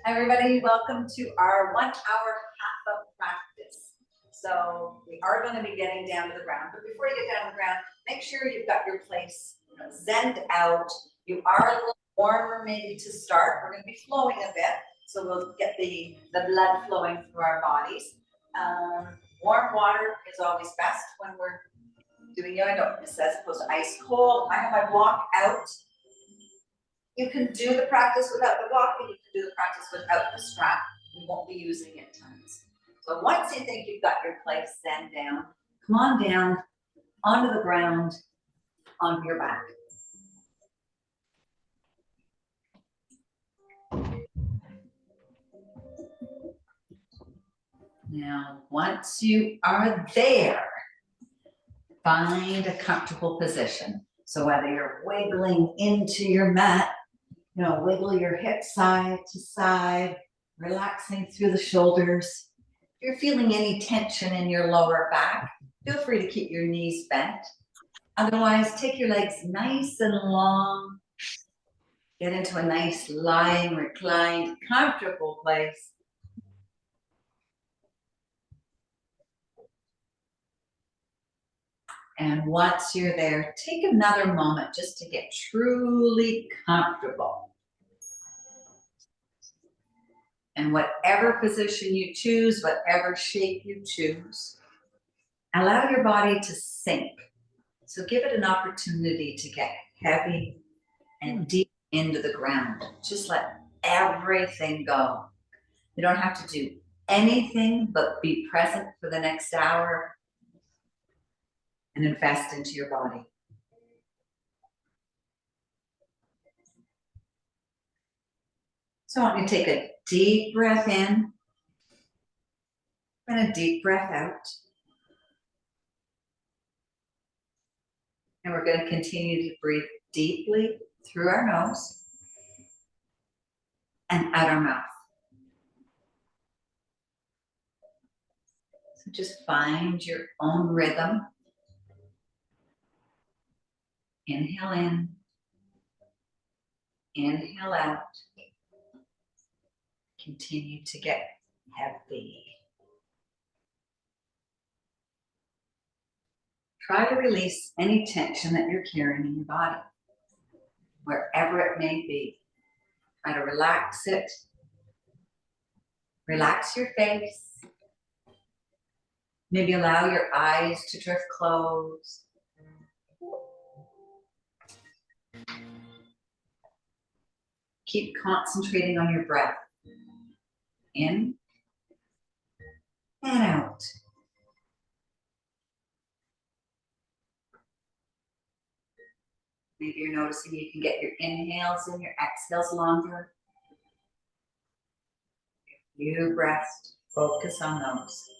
Everybody, welcome to our 1 hour Hatha practice. So we are going to be getting down to the ground, but before you get down to the ground, make sure you've got your place zenned out. You are a little warmer maybe to start. We're going to be flowing a bit, so we'll get the blood flowing through our bodies. Warm water is always best when we're doing yoga, as opposed to ice cold. I have my block out. You can do the practice without the block, and you can do the practice without the strap. We won't be using it tons. So once you think you've got your place zen down, come on down onto the ground, onto your back. Now, once you are there, find a comfortable position. So whether you're wiggling into your mat, wiggle your hips side to side, relaxing through the shoulders. If you're feeling any tension in your lower back, feel free to keep your knees bent. Otherwise, take your legs nice and long. Get into a nice lying, reclined, comfortable place. And once you're there, take another moment just to get truly comfortable. And whatever position you choose, whatever shape you choose, allow your body to sink. So give it an opportunity to get heavy and deep into the ground. Just let everything go. You don't have to do anything but be present for the next hour and invest into your body. So I want you to take a deep breath in and a deep breath out. And we're going to continue to breathe deeply through our nose and out our mouth. So just find your own rhythm. Inhale in, inhale out. Continue to get heavy. Try to release any tension that you're carrying in your body, wherever it may be. Try to relax it. Relax your face. Maybe allow your eyes to drift closed. Keep concentrating on your breath. In and out. Maybe you're noticing you can get your inhales and your exhales longer. You breaths, focus on those.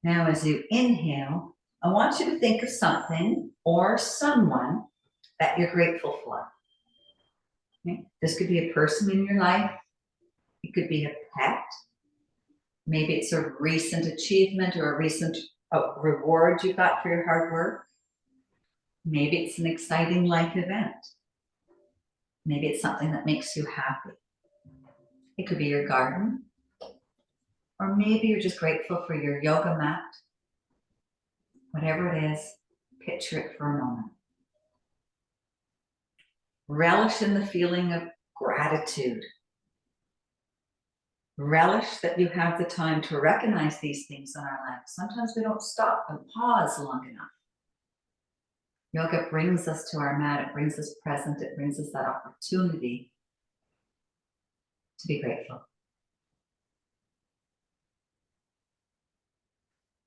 Now, as you inhale, I want you to think of something or someone that you're grateful for. Okay? This could be a person in your life. It could be a pet. Maybe it's a recent achievement or a recent reward you got for your hard work. Maybe it's an exciting life event. Maybe it's something that makes you happy. It could be your garden. Or maybe you're just grateful for your yoga mat. Whatever it is, picture it for a moment. Relish in the feeling of gratitude. Relish that you have the time to recognize these things in our lives. Sometimes we don't stop and pause long enough. Yoga brings us to our mat. It brings us present. It brings us that opportunity to be grateful.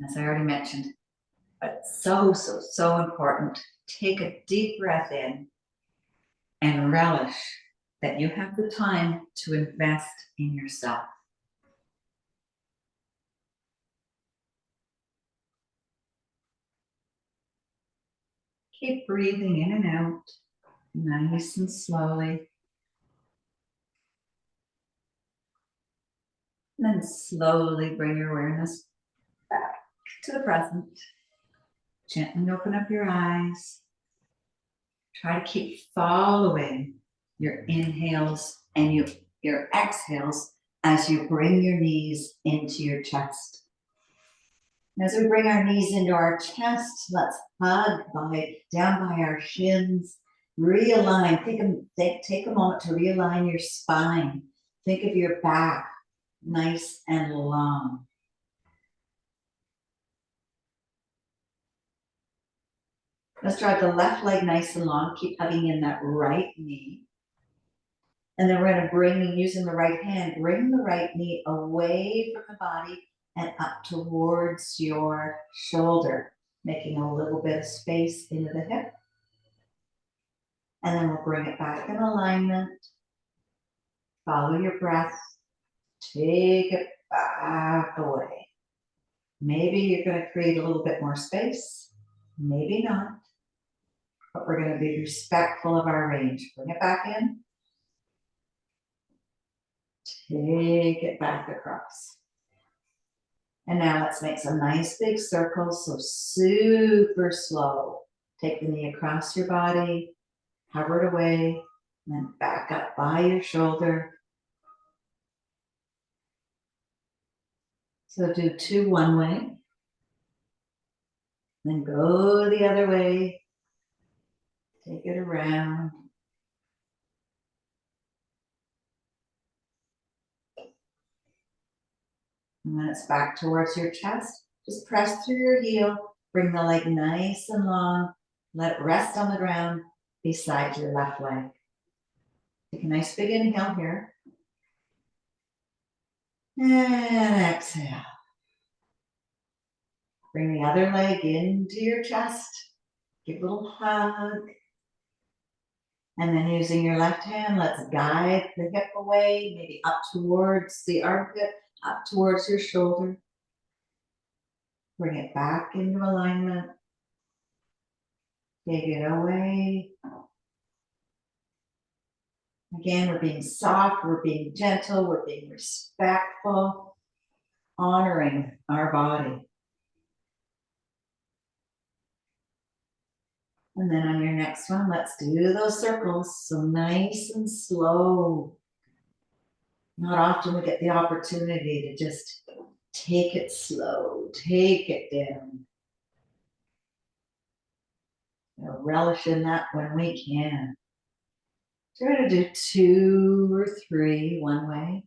As I already mentioned, but so important. Take a deep breath in and relish that you have the time to invest in yourself. Keep breathing in and out, nice and slowly. And then slowly bring your awareness back to the present. Gently open up your eyes. Try to keep following your inhales and your exhales as you bring your knees into your chest. As we bring our knees into our chest, let's hug down by our shins. Realign. Take a moment to realign your spine. Think of your back nice and long. Let's drive the left leg nice and long. Keep hugging in that right knee. And then we're going to bring, using the right hand, bring the right knee away from the body and up towards your shoulder, making a little bit of space into the hip. And then we'll bring it back in alignment. Follow your breath. Take it back away. Maybe you're going to create a little bit more space. Maybe not. But we're going to be respectful of our range. Bring it back in. Take it back across. And now let's make some nice big circles. So super slow. Take the knee across your body. Hover it away. And then back up by your shoulder. So do 2 one way. Then go the other way. Take it around. And when it's back towards your chest, just press through your heel. Bring the leg nice and long. Let it rest on the ground beside your left leg. Take a nice big inhale here. And exhale. Bring the other leg into your chest. Give a little hug. And then using your left hand, let's guide the hip away, maybe up towards the armpit, up towards your shoulder. Bring it back into alignment. Take it away. Again, we're being soft, we're being gentle, we're being respectful, honoring our body. And then on your next one, let's do those circles. So nice and slow. Not often we get the opportunity to just take it slow, take it down. Relish in that when we can. Try to do 2 or 3 one way.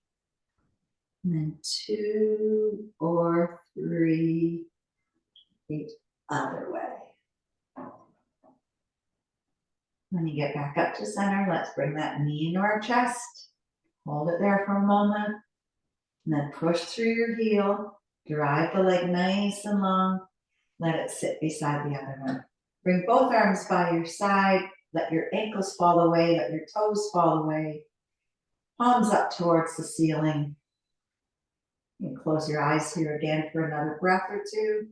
And then 2 or 3 the other way. When you get back up to center, let's bring that knee into our chest. Hold it there for a moment. And then push through your heel. Drive the leg nice and long. Let it sit beside the other one. Bring both arms by your side. Let your ankles fall away. Let your toes fall away. Palms up towards the ceiling. You can close your eyes here again for another breath or 2.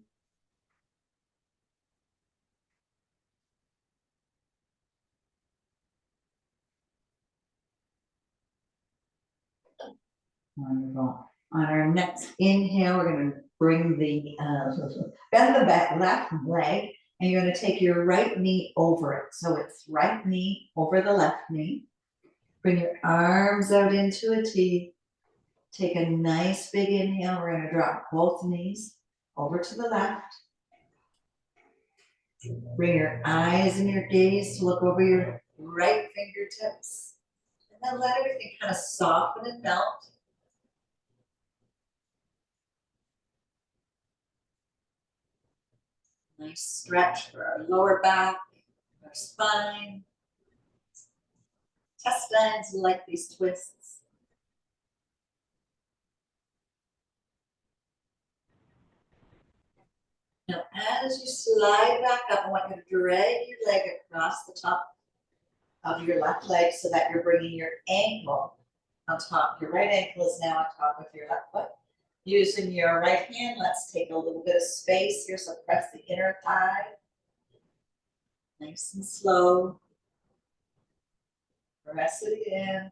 Wonderful. On our next inhale, we're going to bring bend the left leg, and you're going to take your right knee over it. So it's right knee over the left knee. Bring your arms out into a T. Take a nice big inhale. We're going to drop both knees over to the left. Bring your eyes and your gaze to look over your right fingertips. And then let everything kind of soften and melt. Nice stretch for our lower back, our spine. Intestines like these twists. Now, as you slide back up, I want you to drag your leg across the top of your left leg so that you're bringing your ankle on top. Your right ankle is now on top of your left foot. Using your right hand, let's take a little bit of space here. So press the inner thigh. Nice and slow. Press it again.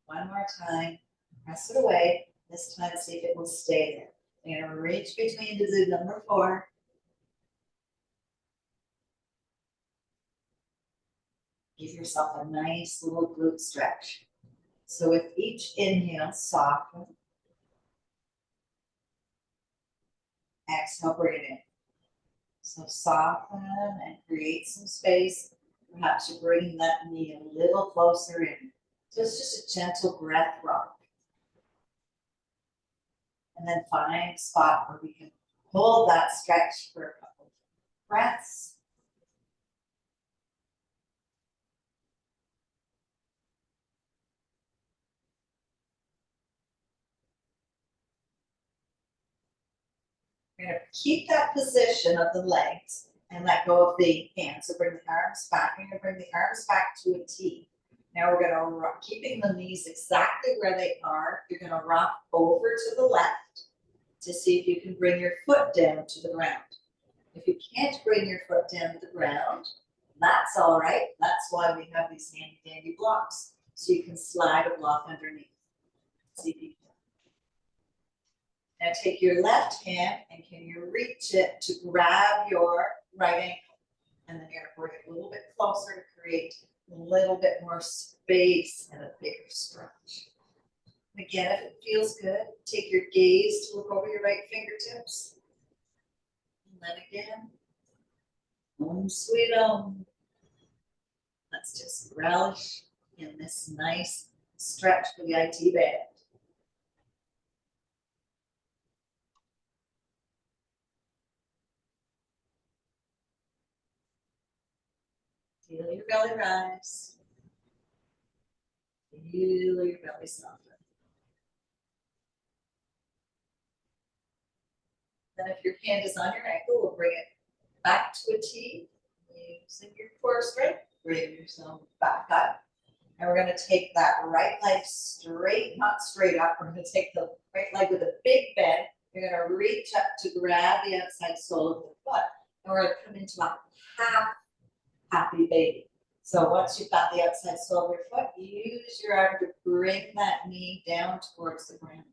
One more time. Press it away. This time, see if it will stay there. You're going to reach between to do number 4. Give yourself a nice little glute stretch. So with each inhale, soften. Exhale, bring it in. So soften and create some space. Perhaps you're bringing that knee a little closer in. So it's just a gentle breath rock. And then find a spot where we can hold that stretch for a couple of breaths. We're going to keep that position of the legs and let go of the hands. So bring the arms back. We're going to bring the arms back to a T. Now we're going to rock, keeping the knees exactly where they are. You're going to rock over to the left to see if you can bring your foot down to the ground. If you can't bring your foot down to the ground, that's all right. That's why we have these handy dandy blocks. So you can slide a block underneath. See if you can. Now take your left hand and can you reach it to grab your right ankle? And then you're going to bring it a little bit closer to create a little bit more space and a bigger stretch. Again, if it feels good, take your gaze to look over your right fingertips. And then again, Om Sweet Om. Let's just relish in this nice stretch for the IT band. Feel your belly rise. Feel your belly soften. Then if your hand is on your ankle, we'll bring it back to a T. Using your core strength, bring yourself back up. And we're going to take that right leg straight, not straight up. We're going to take the right leg with a big bend. You're going to reach up to grab the outside sole of the foot. And we're going to come into a half happy baby. So once you've got the outside sole of your foot, use your arm to bring that knee down towards the ground.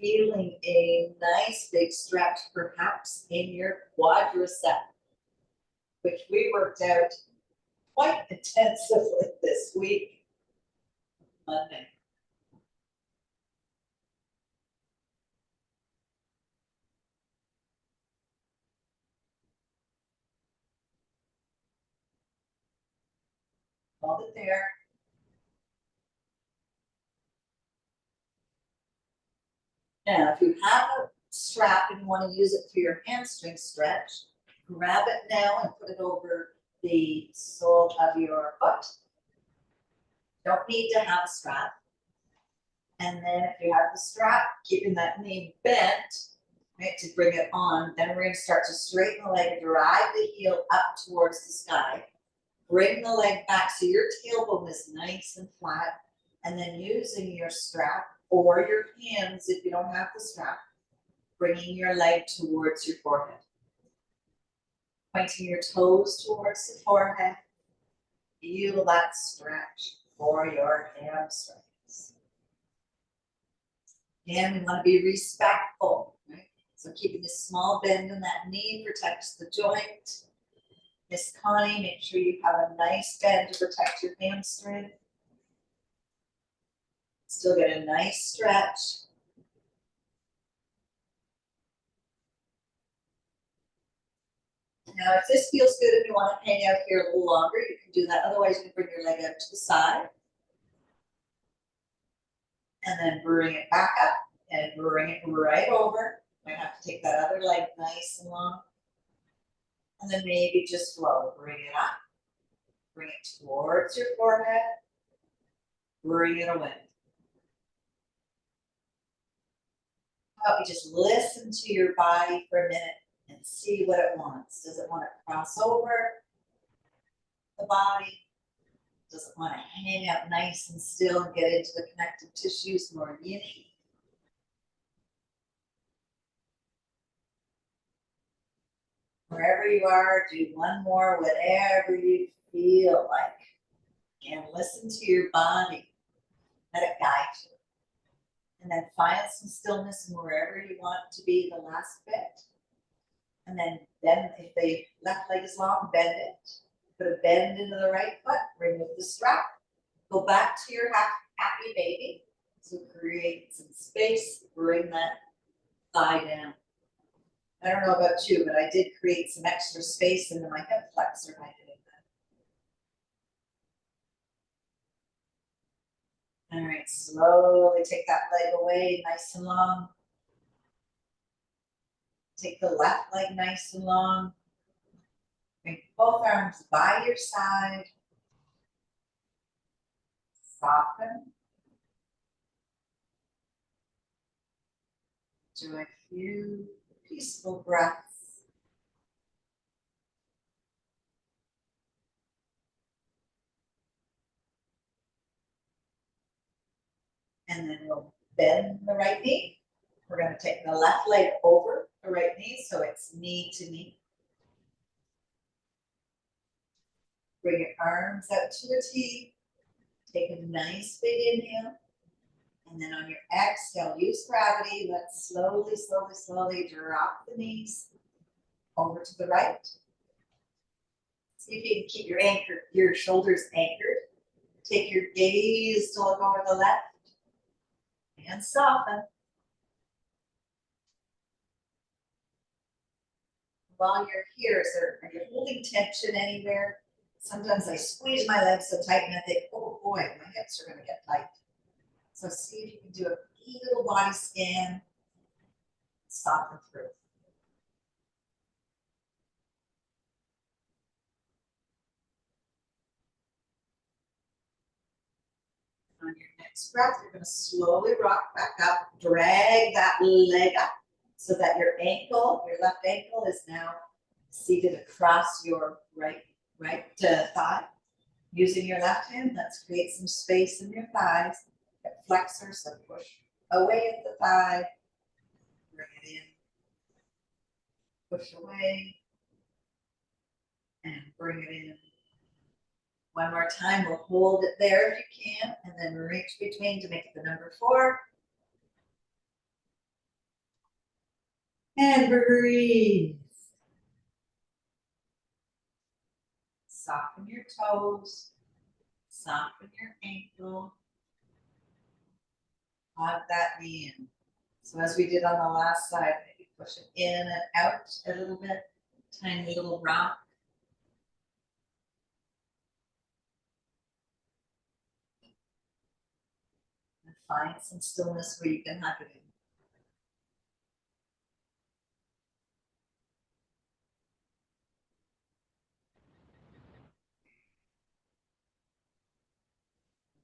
Feeling a nice big stretch, perhaps in your quadricep, which we worked out quite intensively this week, Monday. Hold it there. Now, if you have a strap and you want to use it for your hamstring stretch, grab it now and put it over the sole of your foot. Don't need to have a strap. And then if you have the strap, keeping that knee bent, right, to bring it on, then we're going to start to straighten the leg, drive the heel up towards the sky. Bring the leg back so your tailbone is nice and flat. And then using your strap or your hands, if you don't have the strap, bringing your leg towards your forehead. Pointing your toes towards the forehead. Feel that stretch for your hamstrings. Again, we want to be respectful, right? So keeping a small bend in that knee protects the joint. Miss Connie, make sure you have a nice bend to protect your hamstring. Still get a nice stretch. Now, if this feels good and you want to hang out here a little longer, you can do that. Otherwise, you can bring your leg out to the side. And then bring it back up and bring it right over. Might have to take that other leg nice and long. And then maybe just flow. Bring it up. Bring it towards your forehead. Bring it away. How about we just listen to your body for a minute and see what it wants. Does it want to cross over the body? Does it want to hang out nice and still and get into the connective tissues more yinny? Wherever you are, do one more, whatever you feel like. And listen to your body. Let it guide you. And then find some stillness in wherever you want to be the last bit. And then if the left leg is long, bend it. If Put a bend into the right foot, remove the strap, go back to your happy baby. So create some space, bring that thigh down. I don't know about you, but I did create some extra space into my hip flexor by doing that. All right, slowly take that leg away, nice and long. Take the left leg nice and long. Bring both arms by your side. Soften. Do a few peaceful breaths. And then we'll bend the right knee. We're going to take the left leg over the right knee, so it's knee to knee. Bring your arms out to a T. Take a nice big inhale. And then on your exhale, use gravity. Let's slowly, slowly, slowly drop the knees over to the right. See if you can keep your shoulders anchored. Take your gaze to look over the left and soften. While you're here, are you holding tension anywhere? Sometimes I squeeze my legs so tight and I think, oh boy, my hips are going to get tight. So see if you can do a little body scan, soften through. On your next breath, you're going to slowly rock back up, drag that leg up so that your left ankle is now seated across your right thigh. Using your left hand, let's create some space in your thighs. Hip flexor, so push away at the thigh, bring it in, push away, and bring it in. One more time, we'll hold it there if you can, and then reach between to make it the number 4. And breathe. Soften your toes, soften your ankle, hug that knee in. So as we did on the last side, maybe push it in and out a little bit, tiny little rock. And find some stillness where you can hug it in.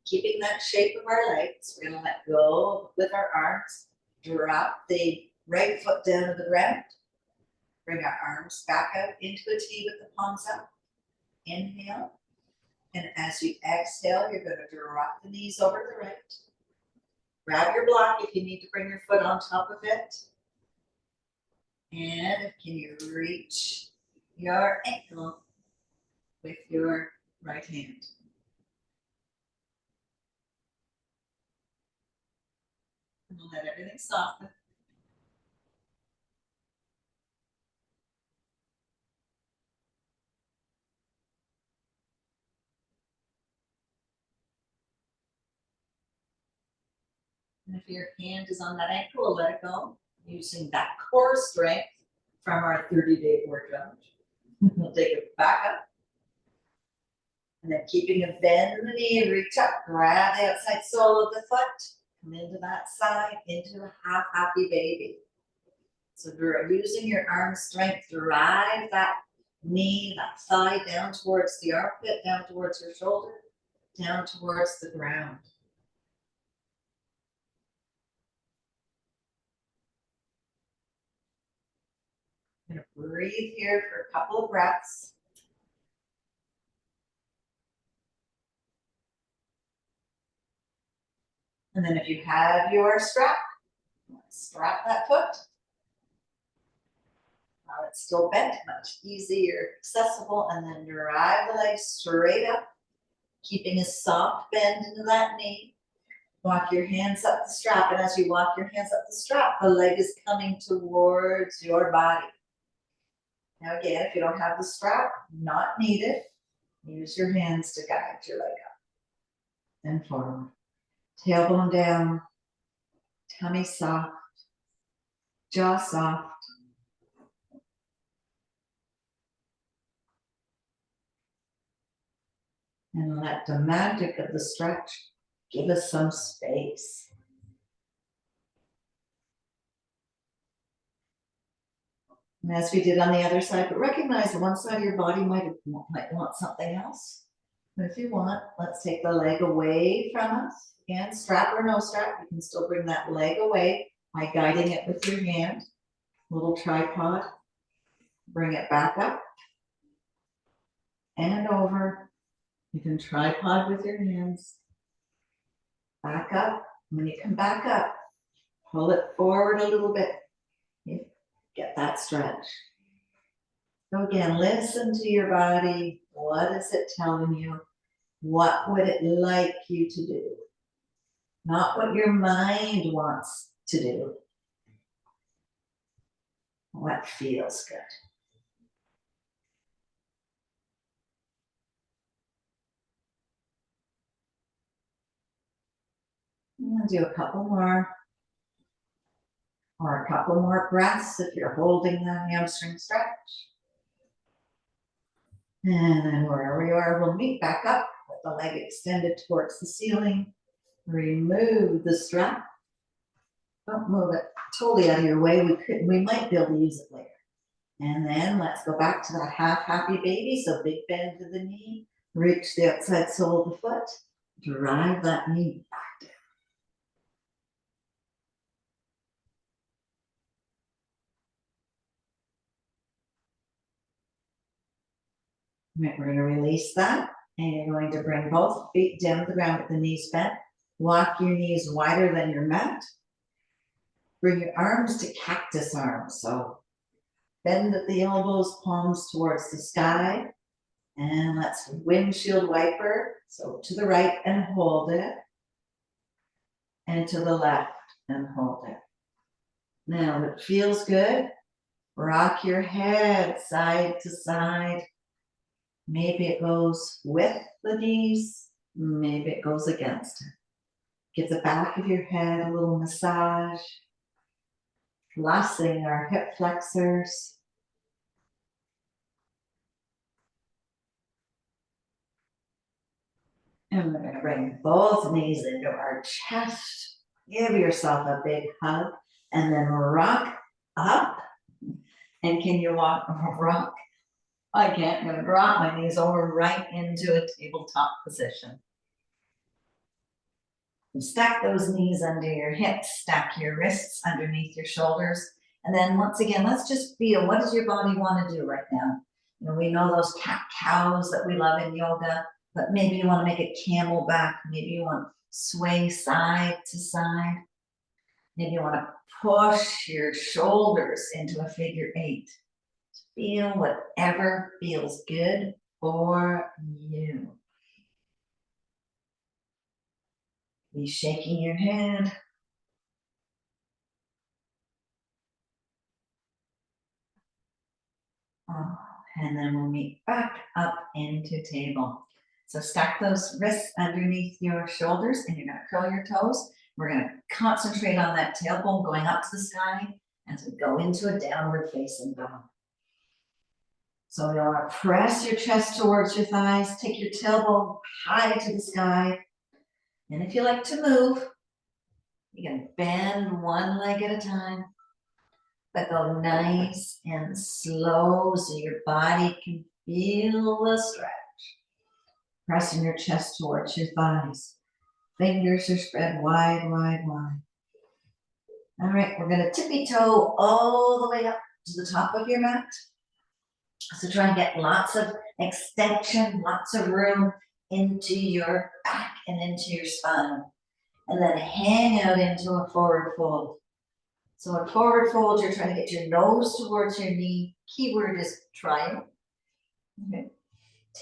Keeping that shape of our legs, we're going to let go with our arms. Drop the right foot down to the ground. Bring our arms back out into a T with the palms up. Inhale. And as you exhale, you're going to drop the knees over to the right. Grab your block if you need to bring your foot on top of it. And can you reach your ankle with your right hand? And we'll let everything soften. And if your hand is on that ankle, let it go. Using that core strength from our 30-day workout. We'll take it back up. And then keeping a bend in the knee, reach up, grab the outside sole of the foot, come into that side, into a half happy baby. So you're using your arm strength to drive that knee, that thigh down towards the armpit, down towards your shoulder, down towards the ground. I'm going to breathe here for a couple of breaths. And then if you have your strap that foot. While it's still bent, much easier, accessible, and then drive the leg straight up, keeping a soft bend into that knee. Walk your hands up the strap, and as you walk your hands up the strap, the leg is coming towards your body. Now again, if you don't have the strap, not needed. Use your hands to guide your leg up and forward. Tailbone down, tummy soft, jaw soft. And let the magic of the stretch give us some space. And as we did on the other side, but recognize one side of your body might want something else. But if you want, let's take the leg away from us. Again, strap or no strap, you can still bring that leg away by guiding it with your hand. Little tripod. Bring it back up and over. You can tripod with your hands. Back up. When you come back up, pull it forward a little bit. Get that stretch. So again, listen to your body. What is it telling you? What would it like you to do? Not what your mind wants to do. What feels good. And do a couple more. Or a couple more breaths if you're holding the hamstring stretch. And then wherever you are, we'll meet back up with the leg extended towards the ceiling. Remove the strap. Don't move it totally out of your way. We might be able to use it later. And then let's go back to that half happy baby. So big bend to the knee. Reach the outside sole of the foot. Drive that knee back down. Right, we're going to release that. And you're going to bring both feet down to the ground with the knees bent. Walk your knees wider than your mat. Bring your arms to cactus arms. So bend at the elbows, palms towards the sky. And let's windshield wiper. So to the right and hold it. And to the left and hold it. Now, if it feels good, rock your head side to side. Maybe it goes with the knees. Maybe it goes against it. Give the back of your head a little massage. Flexing our hip flexors. And we're going to bring both knees into our chest. Give yourself a big hug. And then rock up. And can you rock? I can't. I'm going to drop my knees over right into a tabletop position. And stack those knees under your hips. Stack your wrists underneath your shoulders. And then once again, let's just feel, what does your body want to do right now? You know, we know those cat-cows that we love in yoga, but maybe you want to make a camelback. Maybe you want to sway side to side. Maybe you want to push your shoulders into a figure 8. Feel whatever feels good for you. Be shaking your head. Oh, and then we'll meet back up into table. So stack those wrists underneath your shoulders and you're going to curl your toes. We're going to concentrate on that tailbone going up to the sky as we go into a downward facing dog. So you want to press your chest towards your thighs, take your tailbone high to the sky. And if you like to move, you can bend one leg at a time, but go nice and slow so your body can feel the stretch. Pressing your chest towards your thighs. Fingers are spread wide, wide, wide. All right, we're going to tippy toe all the way up to the top of your mat. So try and get lots of extension, lots of room into your back and into your spine. And then hang out into a forward fold. So in forward fold, you're trying to get your nose towards your knee. Keyword is trying. Okay.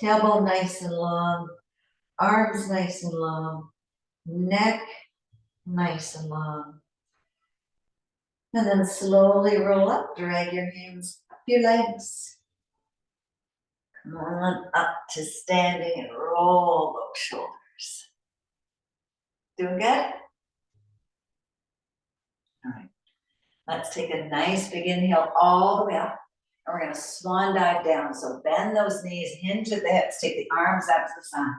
Tailbone nice and long. Arms nice and long. Neck nice and long. And then slowly roll up. Drag your hands up your legs. Come on up to standing and roll those shoulders. Doing good? All right. Let's take a nice big inhale all the way up. And we're going to swan dive down. So bend those knees, hinge at the hips, take the arms out to the side.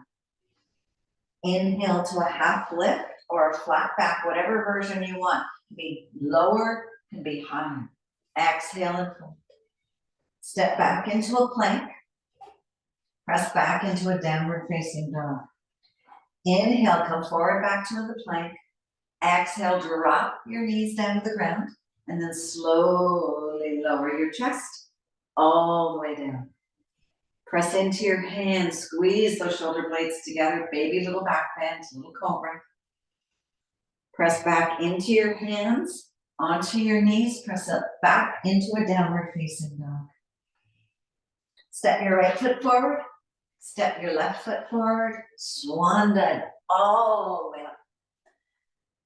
Inhale to a half lift or a flat back, whatever version you want. It can be lower, can be higher. Exhale and fold. Step back into a plank. Press back into a downward facing dog. Inhale, come forward back to the plank. Exhale, drop your knees down to the ground. And then slowly lower your chest all the way down. Press into your hands, squeeze those shoulder blades together, baby little back bend, little cobra. Press back into your hands, onto your knees, press up back into a downward facing dog. Step your right foot forward, step your left foot forward, swan dive all the way up.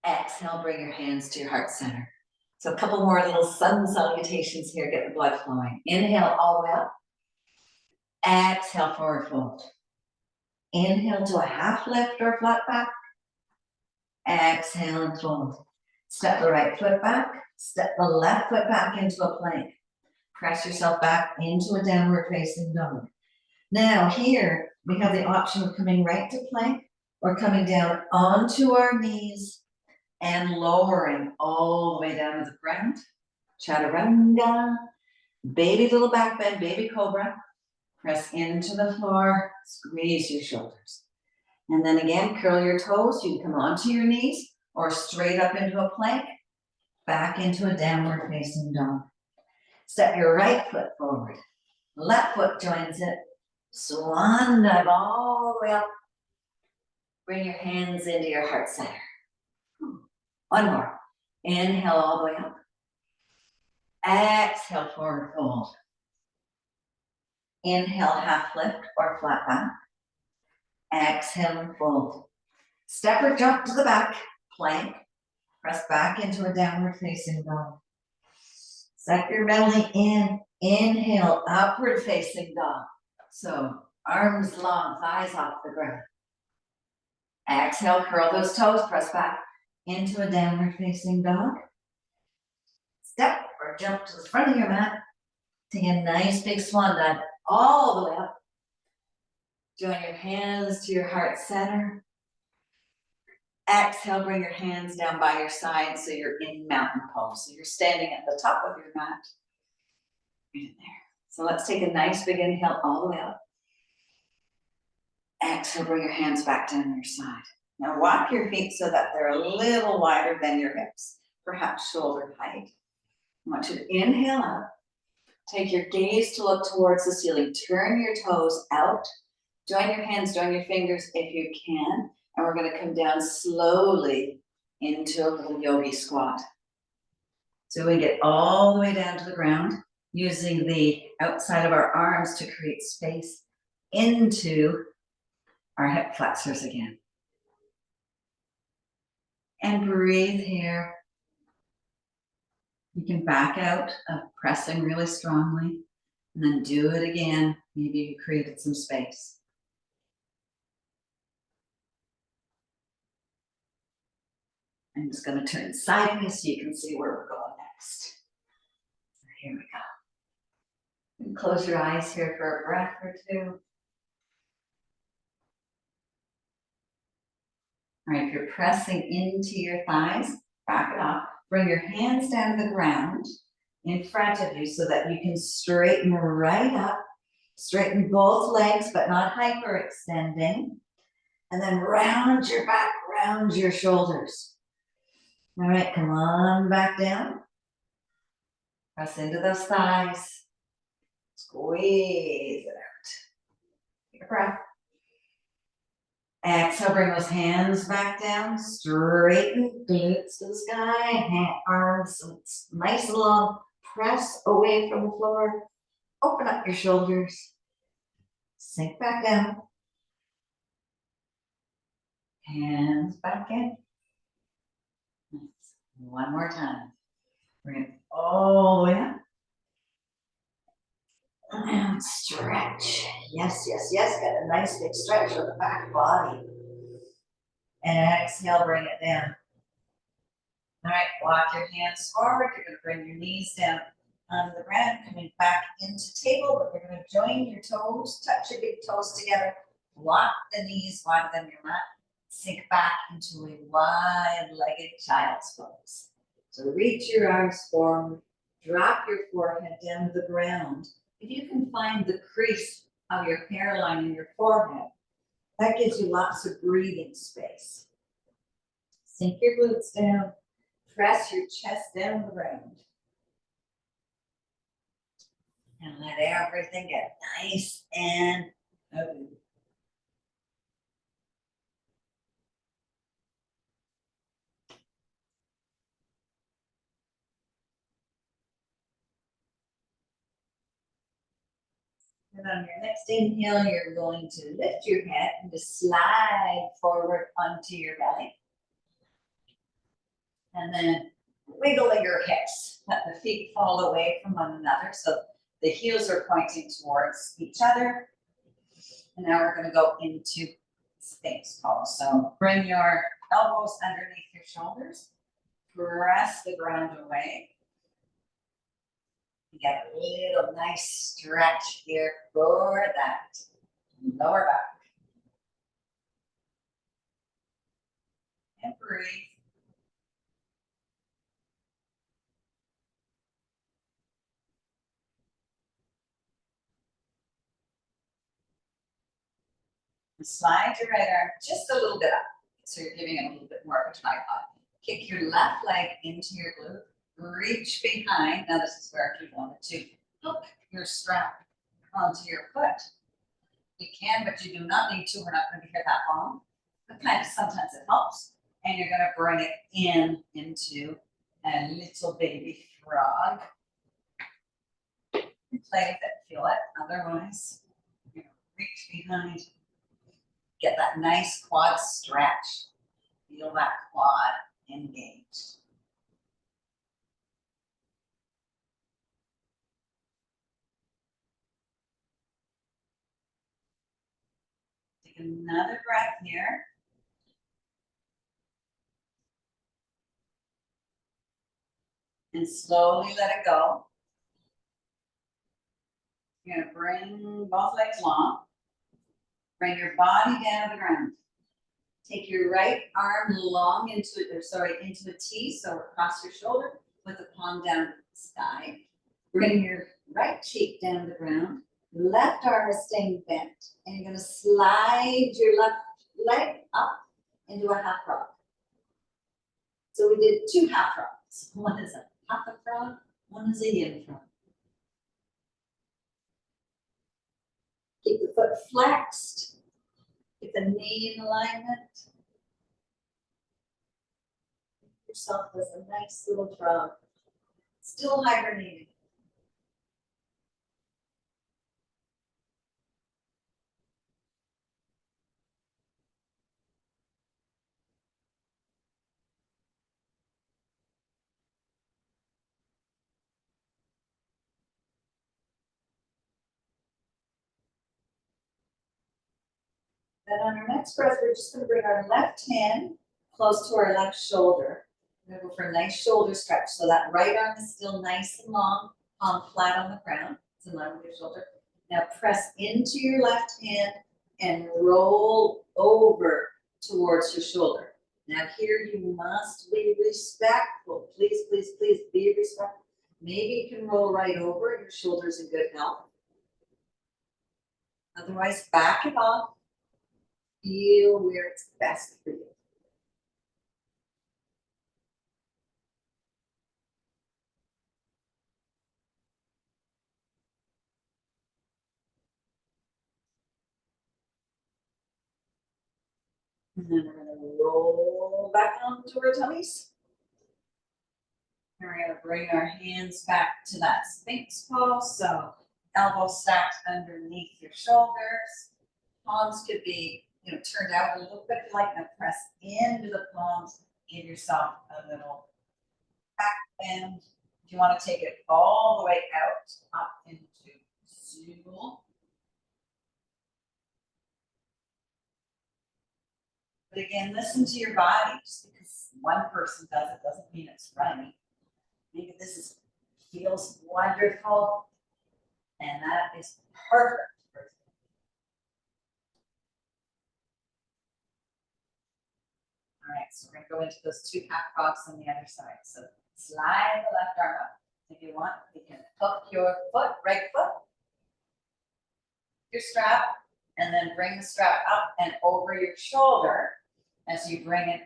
Exhale, bring your hands to your heart center. So a couple more little sun salutations here, get the blood flowing. Inhale all the way up. Exhale, forward fold. Inhale to a half lift or flat back. Exhale and fold. Step the right foot back. Step the left foot back into a plank. Press yourself back into a downward facing dog. Now here, we have the option of coming right to plank or coming down onto our knees and lowering all the way down to the ground. Chaturanga. Baby little back bend, baby cobra. Press into the floor, squeeze your shoulders. And then again, curl your toes. You can come onto your knees or straight up into a plank, back into a downward facing dog. Step your right foot forward. Left foot joins it. Swan dive all the way up. Bring your hands into your heart center. One more. Inhale all the way up. Exhale, forward fold. Inhale, half lift or flat back. Exhale and fold. Step or jump to the back, plank. Press back into a downward facing dog. Suck your belly in. Inhale, upward facing dog. So arms long, thighs off the ground. Exhale, curl those toes, press back into a downward facing dog. Step or jump to the front of your mat. Take a nice big swan dive all the way up. Join your hands to your heart center. Exhale, bring your hands down by your side so you're in mountain pose. So you're standing at the top of your mat. Right in there. So let's take a nice big inhale all the way up. Exhale, bring your hands back down to your side. Now walk your feet so that they're a little wider than your hips, perhaps shoulder height. I want you to inhale up. Take your gaze to look towards the ceiling. Turn your toes out. Join your hands, join your fingers if you can. And we're going to come down slowly into a little yogi squat. So we get all the way down to the ground, using the outside of our arms to create space into our hip flexors again. And breathe here. You can back out of pressing really strongly and then do it again. Maybe you created some space. I'm just going to turn sideways so you can see where we're going next. So here we go. And close your eyes here for a breath or two. All right, if you're pressing into your thighs, back it off. Bring your hands down to the ground in front of you so that you can straighten right up. Straighten both legs, but not hyperextending. And then round your back, round your shoulders. All right, come on back down. Press into those thighs. Squeeze it out. Take a breath. Exhale, bring those hands back down. Straighten glutes to the sky. Arms nice and long. Press away from the floor. Open up your shoulders. Sink back down. Hands back in. One more time. Bring it all the way up. And stretch. Yes, yes, yes. Get a nice big stretch of the back body. And exhale, bring it down. All right, walk your hands forward. You're going to bring your knees down on the ground, coming back into table, but you're going to join your toes, touch your big toes together, walk the knees wider than your mat, sink back into a wide-legged child's pose. So reach your arms forward, drop your forehead down to the ground. If you can find the crease of your hairline in your forehead, that gives you lots of breathing space. Sink your glutes down. Press your chest down the ground. And let everything get nice and open. And on your next inhale, you're going to lift your head and just slide forward onto your belly. And then wiggle your hips. Let the feet fall away from one another so the heels are pointing towards each other. And now we're going to go into Sphinx pose. So bring your elbows underneath your shoulders. Press the ground away. You get a little nice stretch here for that lower back. And breathe. And slide your right arm just a little bit up. So you're giving it a little bit more of a tripod. Kick your left leg into your glute. Reach behind. Now this is where if you wanted to hook your strap onto your foot. You can, but you do not need to. We're not going to be here that long. But kind of sometimes it helps. And you're going to bring it in into a little baby frog. Play with it, feel it. Otherwise, you're going to reach behind. Get that nice quad stretch. Feel that quad engaged. Take another breath here. And slowly let it go. You're going to bring both legs long. Bring your body down to the ground. Take your right arm long into a T, so across your shoulder with the palm down to the sky. Bring your right cheek down to the ground. Left arm is staying bent. And you're going to slide your left leg up into a half frog. So we did 2 half frogs. One is a Hatha frog, one is a yin frog. Keep the foot flexed. Keep the knee in alignment. Give yourself as a nice little frog. Still hibernating. Then on our next breath, we're just going to bring our left hand close to our left shoulder. We're going to go for a nice shoulder stretch. So that right arm is still nice and long, palm flat on the ground. It's in line with your shoulder. Now press into your left hand and roll over towards your shoulder. Now here you must be respectful. Please, please, please be respectful. Maybe you can roll right over and your shoulder's in good health. Otherwise, back it off. Feel where it's best for you. And then we're going to roll back onto our tummies. And we're going to bring our hands back to that Sphinx pose. So elbows stacked underneath your shoulders. Palms could be, turned out a little bit. If you like, now press into the palms. Give yourself a little back bend. If you want to take it all the way out, up into Stable. But again, listen to your body. Just because one person does it doesn't mean it's right. Maybe this feels wonderful, and that is perfect. All right, so we're gonna go into those two half frogs on the other side. So slide the left arm up. If you want, you can hook your foot, right foot, your strap, and then bring the strap up and over your shoulder as you bring it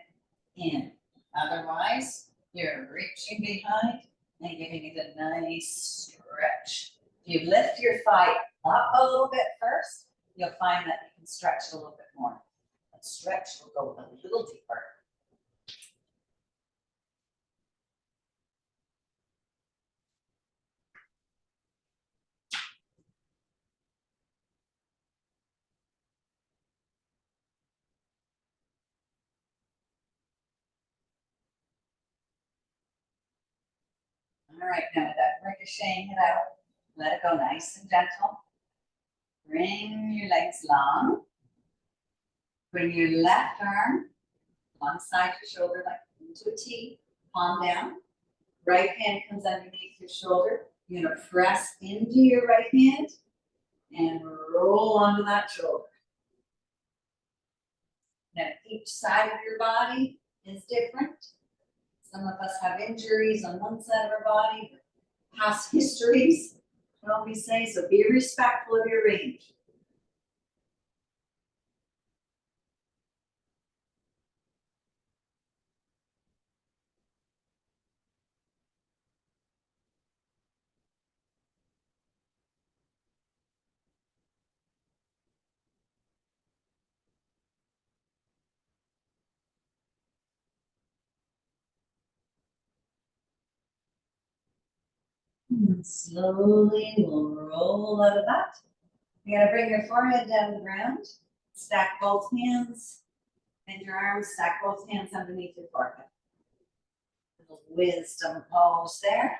in. Otherwise, you're reaching behind and giving it a nice stretch. If you lift your thigh up a little bit first, you'll find that you can stretch a little bit more. That stretch will go a little deeper. All right, now with that ricocheting it out, let it go nice and gentle. Bring your legs long. Bring your left arm alongside your shoulder, like into a T, palm down. Right hand comes underneath your shoulder. You're gonna press into your right hand and roll onto that shoulder. Now each side of your body is different. Some of us have injuries on one side of our body, past histories, what we say, so be respectful of your range. And slowly we'll roll out of that. You're gonna bring your forehead down to the ground, stack both hands, bend your arms, stack both hands underneath your forehead. Little wisdom pose there.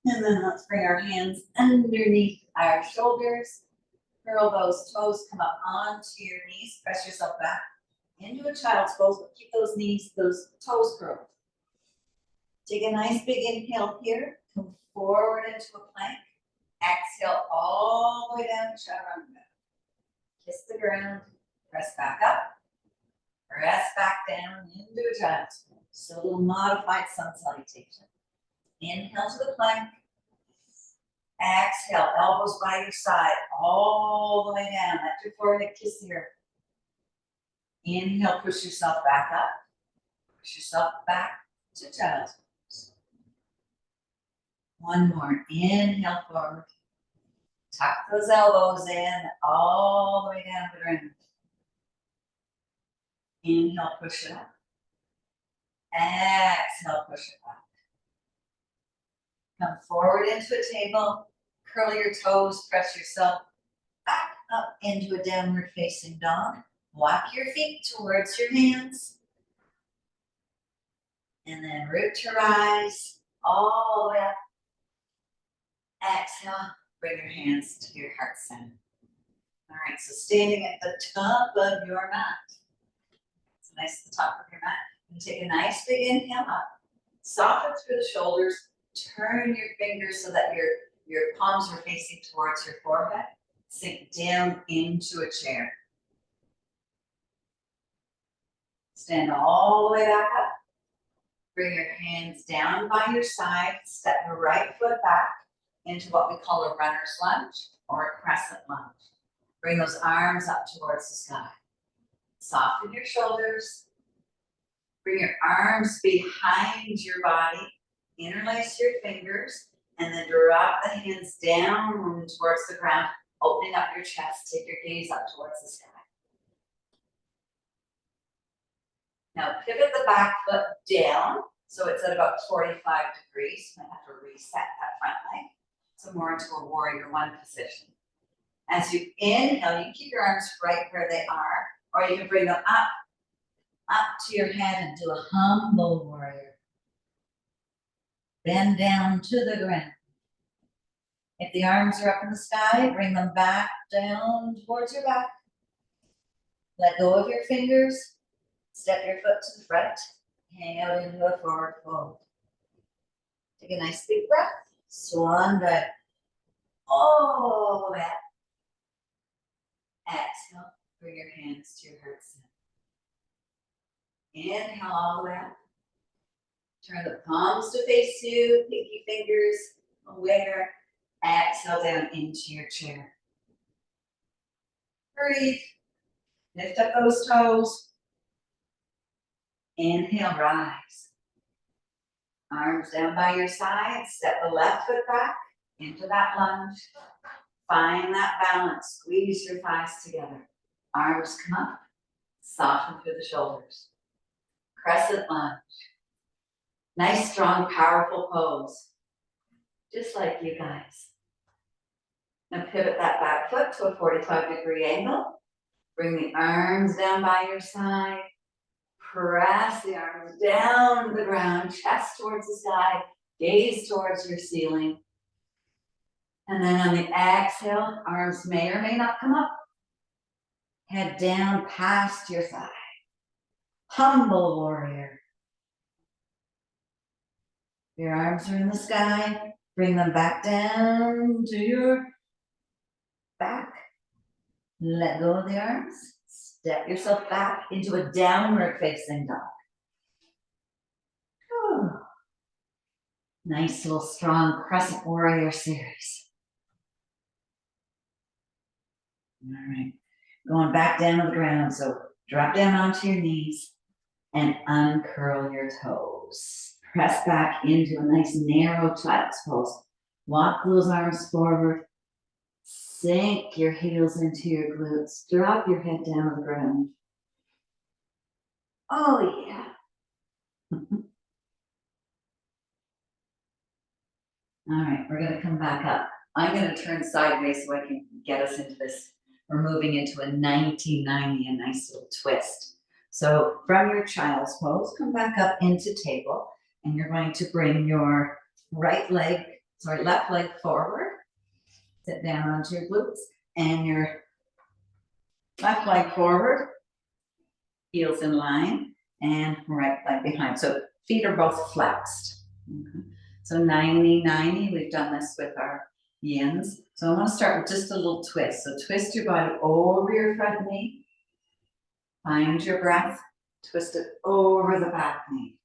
And then let's bring our hands underneath our shoulders. Curl those toes, come up onto your knees, press yourself back into a child's pose, but keep those knees, those toes curled. Take a nice big inhale here, come forward into a plank. Exhale all the way down, chaturanga. Kiss the ground, press back up, press back down into a child's pose. So a little modified sun salutation. Inhale to the plank. Exhale, elbows by your side, all the way down. Let your forehead kiss the earth. Inhale, push yourself back up. Push yourself back to child's pose. One more. Inhale forward. Tuck those elbows in, all the way down to the ground. Inhale, push it up. Exhale, push it back. Come forward into a table. Curl your toes, press yourself back up into a downward facing dog. Walk your feet towards your hands. And then root to rise all the way up. Exhale, bring your hands to your heart center. All right, so standing at the top of your mat. It's nice at the top of your mat. And take a nice big inhale up. Soften through the shoulders. Turn your fingers so that your palms are facing towards your forehead. Sink down into a chair. Stand all the way back up. Bring your hands down by your side. Step your right foot back into what we call a runner's lunge or a crescent lunge. Bring those arms up towards the sky. Soften your shoulders. Bring your arms behind your body. Interlace your fingers and then drop the hands down towards the ground, opening up your chest. Take your gaze up towards the sky. Now pivot the back foot down so it's at about 45 degrees. You might have to reset that front leg. So more into a warrior one position. As you inhale, you can keep your arms right where they are, or you can bring them up to your head and do a humble warrior. Bend down to the ground. If the arms are up in the sky, bring them back down towards your back. Let go of your fingers. Step your foot to the front. Hang out into a forward fold. Take a nice big breath. Swan dive. Oh, that. Exhale. Bring your hands to your heart center. Inhale all the way up. Turn the palms to face you. Pinky fingers aware. Exhale down into your chair. Breathe. Lift up those toes. Inhale, rise. Arms down by your side. Step the left foot back into that lunge. Find that balance. Squeeze your thighs together. Arms come up. Soften through the shoulders. Crescent lunge. Nice, strong, powerful pose. Just like you guys. Now pivot that back foot to a 45-degree angle. Bring the arms down by your side. Press the arms down to the ground, chest towards the sky, gaze towards your ceiling. And then on the exhale, arms may or may not come up. Head down past your thigh. Humble warrior. Your arms are in the sky. Bring them back down to your back. Let go of the arms. Step yourself back into a downward facing dog. Whew. Nice little strong crescent warrior series. All right, going back down to the ground. So drop down onto your knees and uncurl your toes. Press back into a nice narrow child's pose. Walk those arms forward. Sink your heels into your glutes. Drop your head down to the ground. Oh, yeah. All right, we're going to come back up. I'm going to turn sideways so I can get us into this. We're moving into a 1990, a nice little twist. So from your child's pose, come back up into table, and you're going to bring your left leg forward. Sit down onto your glutes, and your left leg forward, heels in line, and right leg behind. So feet are both flexed. Okay. So 90-90, we've done this with our yins. So I want to start with just a little twist. So twist your body over your front knee. Find your breath. Twist it over the back knee.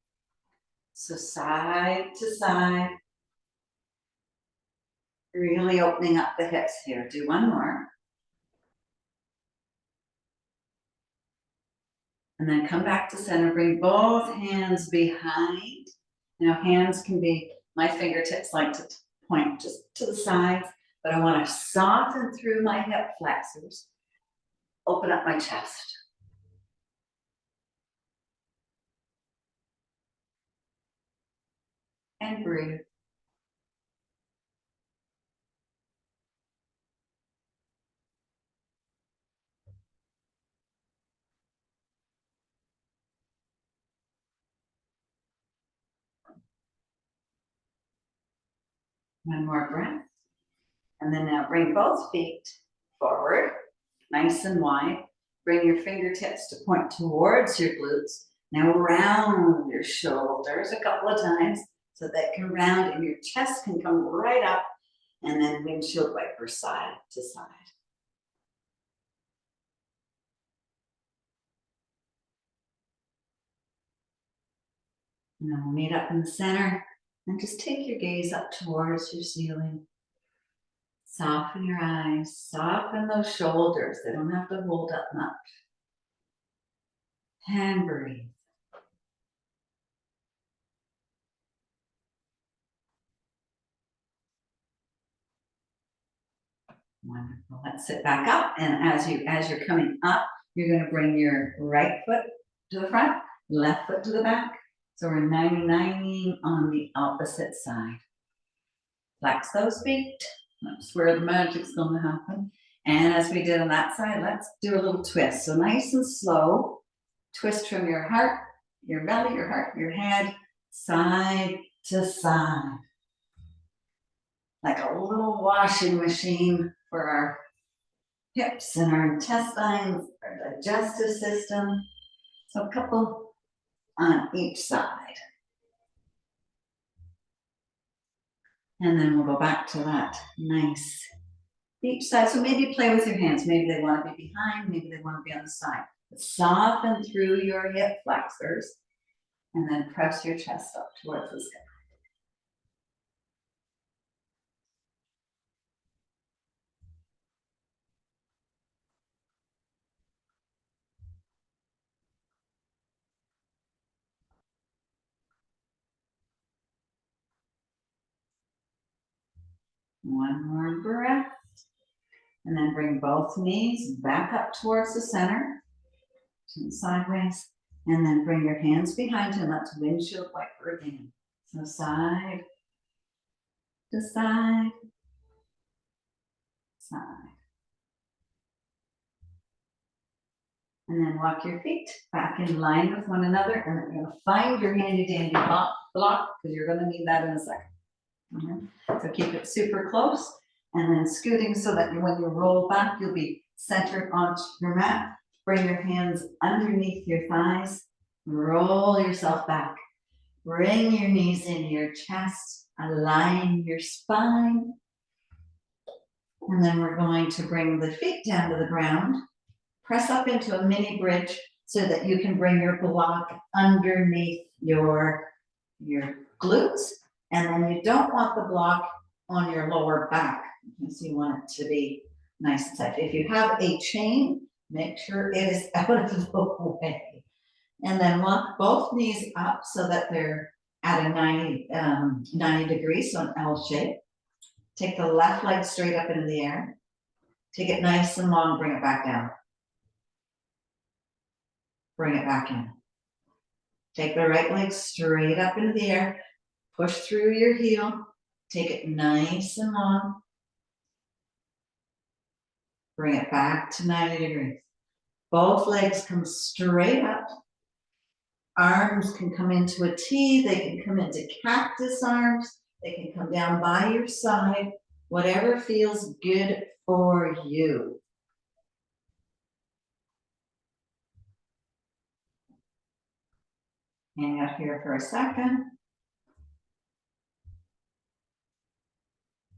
So side to side. Really opening up the hips here. Do one more. And then come back to center. Bring both hands behind. Now hands can be, my fingertips like to point just to the sides, but I want to soften through my hip flexors. Open up my chest. And breathe. One more breath. And then now bring both feet forward, nice and wide. Bring your fingertips to point towards your glutes. Now round your shoulders a couple of times so that can round and your chest can come right up, and then windshield wiper side to side. Now we'll meet up in the center and just take your gaze up towards your ceiling. Soften your eyes, soften those shoulders. They don't have to hold up much. And breathe. Wonderful. Let's sit back up, and as you're coming up, you're going to bring your right foot to the front, left foot to the back. So we're 90-90 on the opposite side. Flex those feet. That's where the magic's going to happen. And as we did on that side, let's do a little twist. So nice and slow, twist from your heart, your belly, your heart, your head, side to side. Like a little washing machine for our hips and our intestines, our digestive system. So a couple on each side. And then we'll go back to that nice each side. So maybe play with your hands. Maybe they want to be behind, maybe they want to be on the side. But soften through your hip flexors and then press your chest up towards the sky. One more breath. And then bring both knees back up towards the center. Turn sideways. And then bring your hands behind you. Let's windshield wiper again. So side to side, side. And then walk your feet back in line with one another. And then you're going to find your handy dandy block because you're going to need that in a second. So keep it super close. And then scooting so that when you roll back, you'll be centered onto your mat. Bring your hands underneath your thighs. Roll yourself back. Bring your knees into your chest. Align your spine. And then we're going to bring the feet down to the ground. Press up into a mini bridge so that you can bring your block underneath your glutes. And then you don't want the block on your lower back. So you want it to be nice and tight. If you have a chain, make sure it is out of the way. And then walk both knees up so that they're at a 90 degrees, so an L shape. Take the left leg straight up into the air. Take it nice and long, bring it back down. Bring it back in. Take the right leg straight up into the air. Push through your heel. Take it nice and long. Bring it back to 90 degrees. Both legs come straight up. Arms can come into a T. They can come into cactus arms. They can come down by your side. Whatever feels good for you. Hang out here for a second.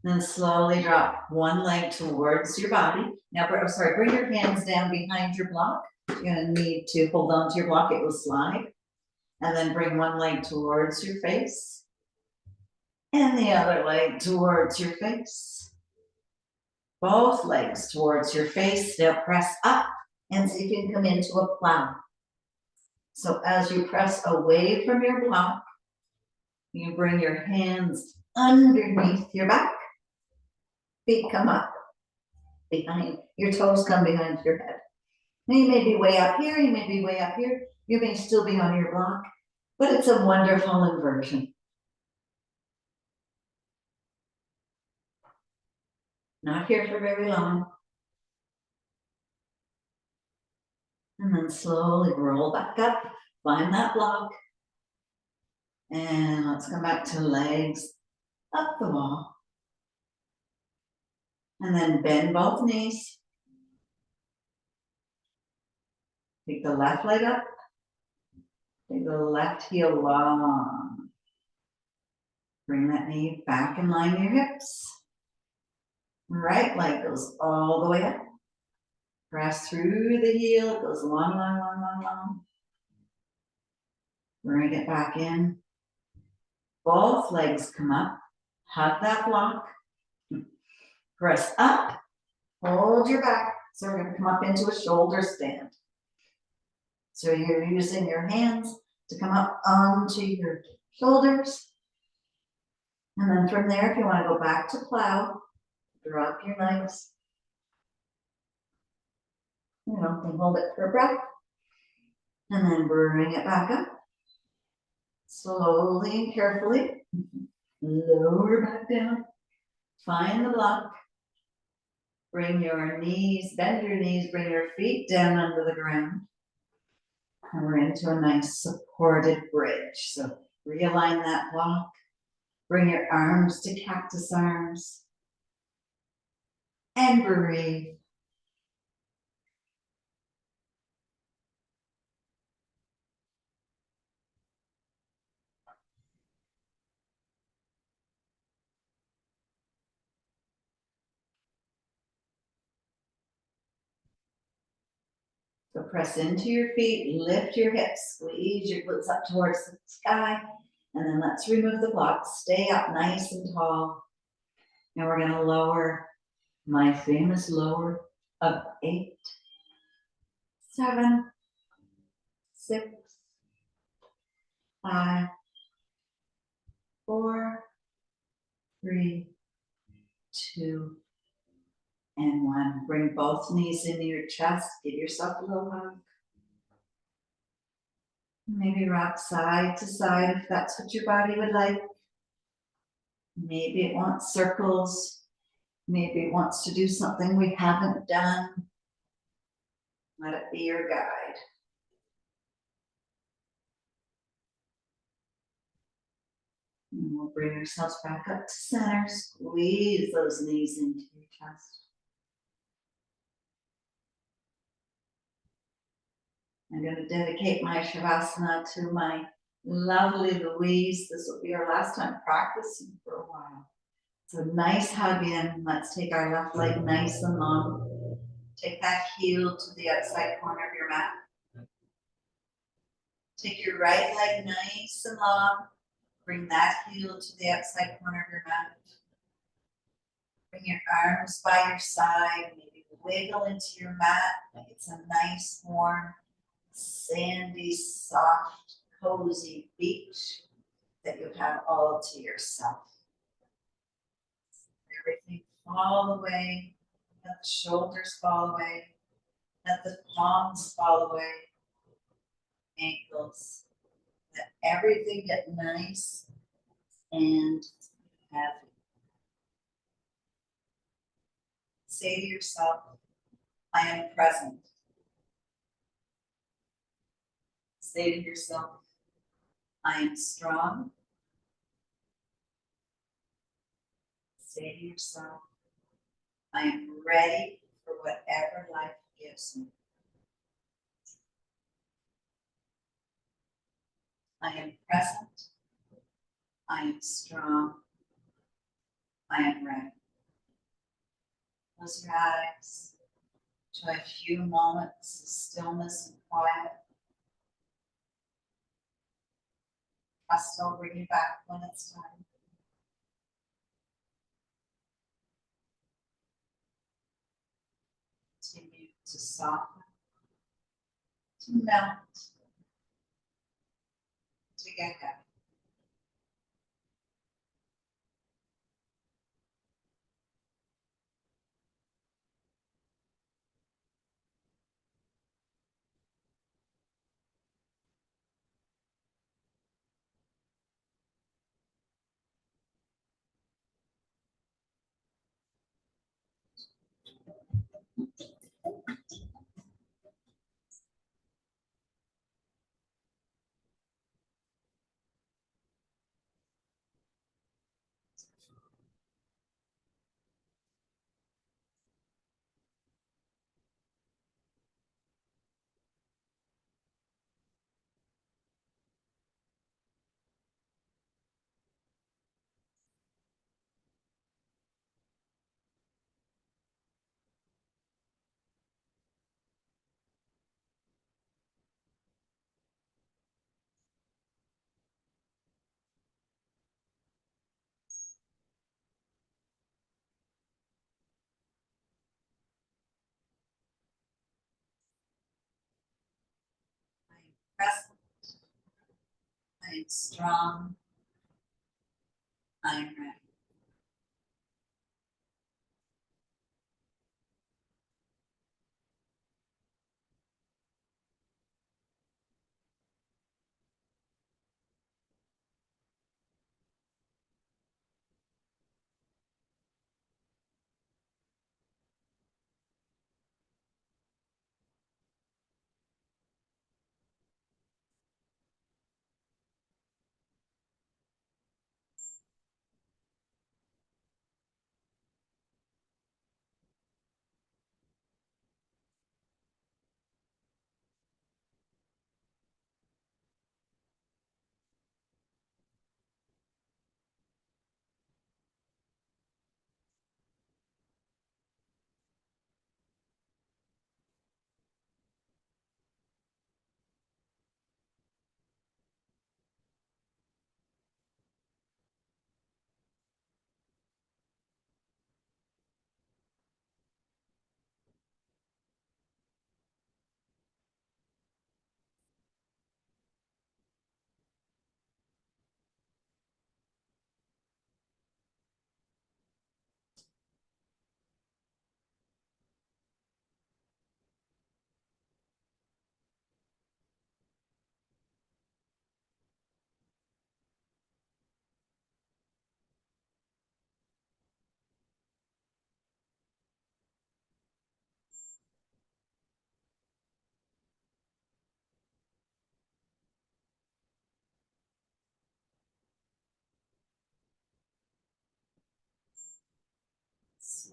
Then slowly drop one leg towards your body. Now, bring your hands down behind your block. You're going to need to hold on to your block. It will slide. And then bring one leg towards your face. And the other leg towards your face. Both legs towards your face. Now press up and see if you can come into a plow. So as you press away from your block, you bring your hands underneath your back. Feet come up behind, your toes come behind your head. Now you may be way up here, you may be way up here, you may still be on your block, but it's a wonderful inversion. Not here for very long. And then slowly roll back up, find that block. And let's come back to legs up the wall. And then bend both knees. Take the left leg up. Take the left heel long. Bring that knee back in line with your hips. Right leg goes all the way up. Press through the heel. It goes long, long, long, long, long. Bring it back in. Both legs come up. Hug that block. Press up. Hold your back. So we're going to come up into a shoulder stand. So you're using your hands to come up onto your shoulders. And then from there, if you want to go back to plow, drop your legs. You know, and hold it for a breath. And then bring it back up. Slowly and carefully. Lower back down. Find the block. Bring your knees, bend your knees, bring your feet down under the ground. And we're into a nice supported bridge. So realign that block. Bring your arms to cactus arms. And breathe. So press into your feet, lift your hips, squeeze your glutes up towards the sky, and then let's remove the blocks. Stay up nice and tall. And we're gonna lower my famous lower of 8, 7, 6, 5, 4, 3, 2, and 1. Bring both knees into your chest. Give yourself a little hug. Maybe rock side to side if that's what your body would like. Maybe it wants circles. Maybe it wants to do something we haven't done. Let it be your guide. And we'll bring ourselves back up to center. Squeeze those knees into your chest. I'm going to dedicate my Shavasana to my lovely Louise. This will be our last time practicing for a while. So nice hug in. Let's take our left leg nice and long. Take that heel to the outside corner of your mat. Take your right leg nice and long. Bring that heel to the outside corner of your mat. Bring your arms by your side. Maybe wiggle into your mat like it's a nice, warm, sandy, soft, cozy beach that you have all to yourself. Everything fall away. Let the shoulders fall away. Let the palms fall away. Ankles. Let everything get nice and heavy. Say to yourself, I am present. Say to yourself, I am strong. Say to yourself, I am ready for whatever life gives me. I am present. I am strong. I am ready. Close your eyes. Enjoy a few moments of stillness and quiet. Trust will bring you back when it's time. Continue to soften, to melt, to get happy. I am present. I am strong. I am ready.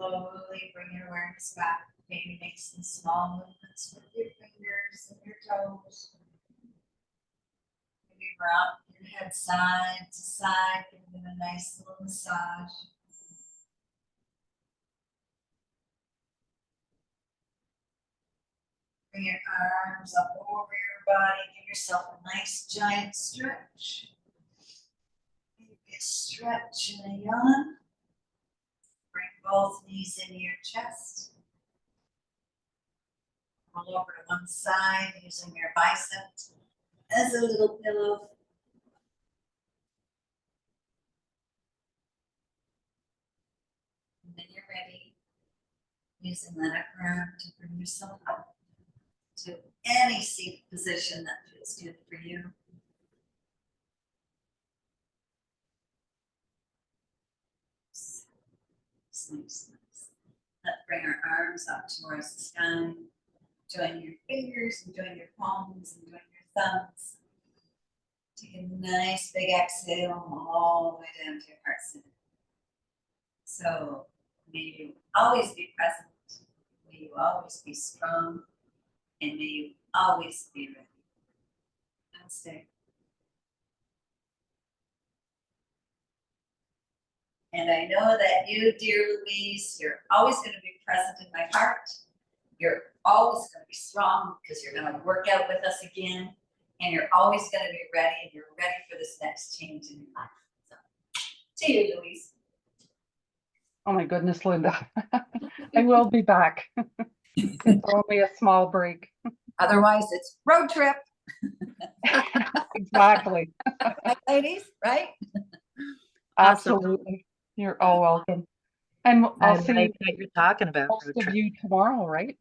slowly bring your awareness back. Maybe make some small movements with your fingers and your toes. Maybe rock your head side to side, giving it a nice little massage. Bring your arms up over your body. Give yourself a nice giant stretch. Maybe a stretch and a yawn. Bring both knees into your chest. Roll over to one side using your biceps as a little pillow. And then you're ready, using that upper arm to bring yourself up to any seated position that feels good for you. Nice. Let's bring our arms up towards the sky. Join your fingers and join your palms and join your thumbs. Take a nice big exhale all the way down to your heart center. So may you always be present. May you always be strong. And may you always be ready. Namaste. And I know that you, dear Louise, you're always going to be present in my heart. You're always going to be strong because you're going to work out with us again. And you're always going to be ready, and you're ready for this next change in your life. So, to you, Louise. Oh my goodness, Linda. I will be back. It's only a small break. Otherwise, it's road trip. Exactly. Right, ladies, right? Absolutely. You're all welcome. And I'll see like what you're talking about most road of trip. you tomorrow, right?